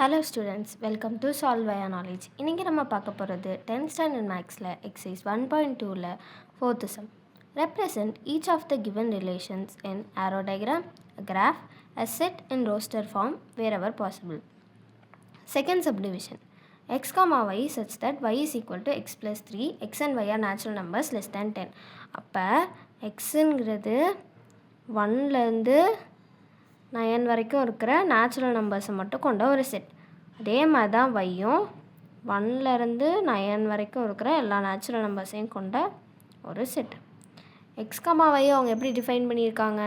Hello students, welcome to Solve via Knowledge. இன்னைக்கு நம்ம பார்க்க போகிறது 10th standard Maxல exercise 1.2ல 4th sum. Represent each of the given relations in arrow diagram, a graph, a set in roster form wherever possible. Second subdivision. X, y such that y is equal to x plus 3, x and y are natural numbers less than 10. அப்போ xங்கிறது 1லேருந்து 9 வரைக்கும் இருக்கிற natural நம்பர்ஸை மட்டும் கொண்ட ஒரு set. அதே மாதிரி தான் வையும் 1லேருந்து 9 வரைக்கும் இருக்கிற எல்லா நேச்சுரல் நம்பர்ஸையும் கொண்ட ஒரு செட். எக்ஸ் y அவங்க எப்படி டிஃபைன் பண்ணியிருக்காங்க?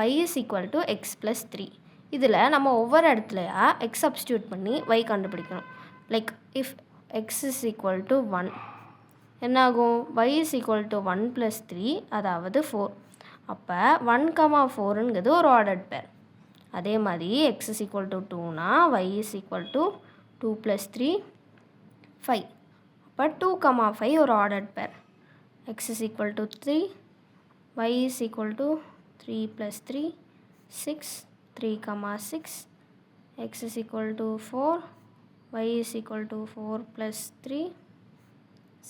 y is equal to x plus 3. இதில் நம்ம ஒவ்வொரு இடத்துலையா எக்ஸ் சப்ஸ்டியூட் பண்ணி y கண்டுபிடிக்கணும். Like if X is equal to 1 என்னாகும்? y is equal to 1 plus 3 அதாவது 4. அப்போ 1, 4ங்கிறது ஒரு ஆர்டர்ட் பேர். அதே மாதிரி x is equal to 2னா y is equal to 2 plus 3 5. அப்போ 2, 5 ஒரு ஆர்டர்ட் பேர். x is equal to 3, y is equal to 3 plus 3 6, 3, 6, x is equal to 4, y is equal to 4 plus 3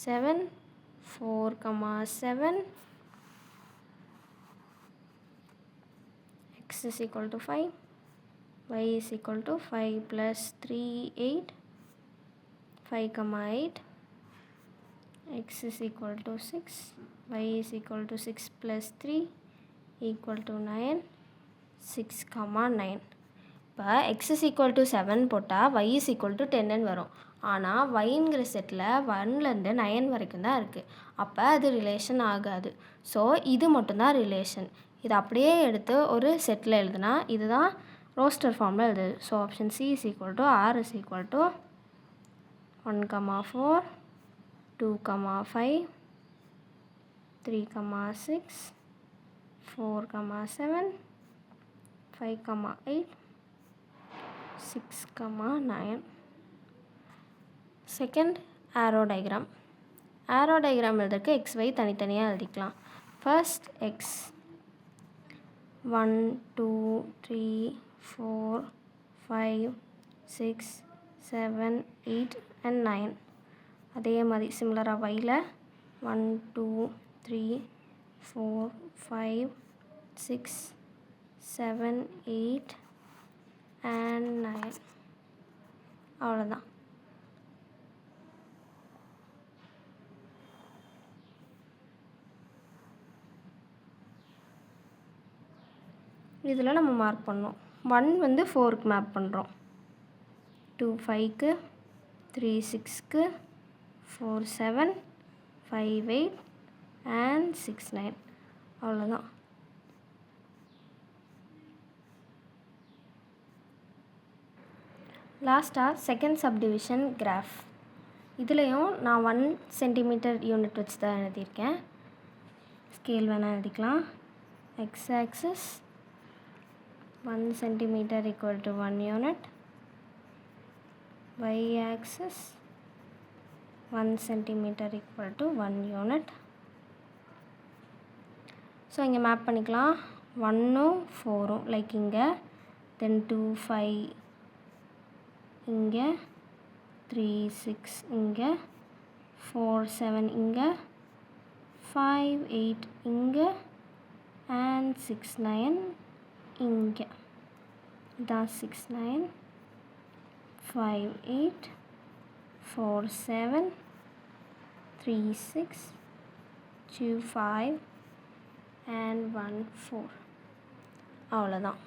7, 4, 7, x is equal to 5, y is equal to 5 plus 3 8, 5, 8, x is equal to 6, y is equal to 6 plus 3 equal to 9, 6, 9. இப்போ x is equal to 7 போட்டால் y is equal to 10 வரும். ஆனால் yங்கிற settle 1லேருந்து 9 வரைக்கும் தான் இருக்குது. அப்போ அது relation ஆகாது. ஸோ இது மட்டும்தான் ரிலேஷன். இது அப்படியே எடுத்து ஒரு செட்டில் எழுதுனா இதுதான் ரோஸ்டர் ஃபார்மில் எழுதுது. So option C is equal to R is equal to 1, 4, 2, 5, 3, 6, 4, 7, 5, 8, 6, 9. Second arrow diagram. Arrow diagram எழுதுறதுக்கு எக்ஸ் ஒய் தனித்தனியாக எழுதிக்கலாம். First x 1, 2, 3, 4, 5, 6, 7, 8 and 9. அதே மாதிரி சிமிலராக வையில் 1, 2, 3, 4, 5, 6, 7, 8 and 9. அவ்வளோதான். இதில் நம்ம மார்க் பண்ணோம். 1 வந்து 4க்கு மேப் பண்ணுறோம், 2 5க்கு, 3 6க்கு, 4 7, 5 8 and 6 9. அவ்வளோதான். லாஸ்ட்டாக செகண்ட் சப்டிவிஷன் கிராஃப். இதுலேயும் நான் 1 சென்டிமீட்டர் யூனிட் வச்சு தான் எழுதியிருக்கேன். ஸ்கேல் வேணால் எழுதிக்கலாம். X axis 1 centimeter equal to 1 unit, y axis 1 centimeter equal to 1 unit. So இங்கே மேப் பண்ணிக்கலாம். 1ம் 4ம் லைக் இங்கே, தென் 2 5 இங்கே, 3 6 இங்கே, 4 7 இங்கே, 5 8 இங்கே and 6 9 இங்கே. இதான் 6 9, 5 8, 4 7, 3 6, 2 5 and 1 4. அவ்வளோதான்.